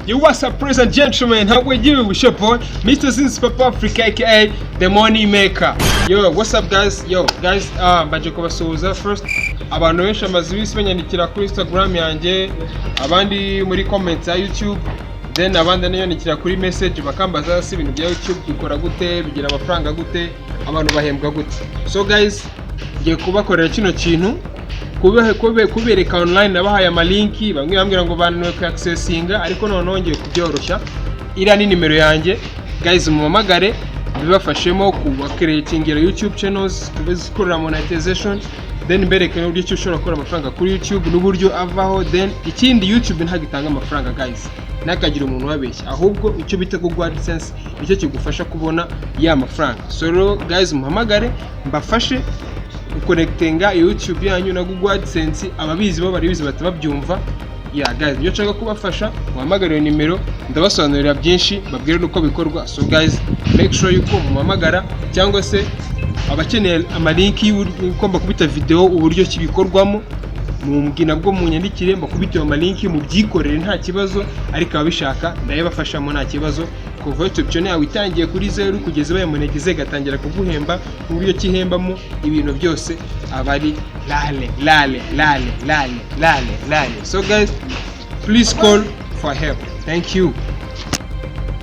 Yo, what's up, ladies and gentlemen? How are you? It's your boy, Mr. Zinzi Papa Africa, aka the Money Maker. Yo, what's up, guys? Yo, guys, baje kubasuhuza first. Abantu benshi amaze ibisi banyandikira kuri Instagram yanjye, abandi muri comments ya YouTube, then abandi nanyandikira kuri message bakambaza si ibintu bya YouTube bikora gute, bigira amafaranga gute, abantu bahembwa gute. So guys, ngiye kubakorera kino kintu kubereka online nabahaye amalinki, bamwe bambwira ngo bananiwe ku accessinga, ariko noneho ngiye kubyoroshya. Iriya ni nimero yanjye guys, mumamagare bibafashemo kuba creating YouTube channels, tubizikorera monetization, then mbereke n'uburyo cyo ushobora gukora amafaranga kuri YouTube n'uburyo avaho. Then ikindi, YouTube ntabwo itanga amafaranga guys, nakagira umuntu wabeshya, ahubwo icyo bita Google AdSense nicyo kigufasha kubona ya mafaranga. So guys, muhamagare mbafashe connectinga YouTube yanyu na Google AdSense. Ababizi bo baribizi batababyumva. Yeah guys, iyo nshaka kubafasha muhamagare nimero, ndabasobanurira byinshi, babwire nuko bikorwa. So guys, make sure yuko muhamagara, cyangwa se abakeneye amalinki ugomba kubita video uburyo kibikorwamo, mumbwina bwo munyandikire mbakubite amalinki mubyikorere nta kibazo, ariko ababishaka ndayabafashamo nta kibazo. Kuva YouTube channel yawe itangiye kuri 0 kugeza bayamonetize gatangira kuguhemba uburyo kihembamo ibintu byose abari lale. So guys, please call for help. Thank you.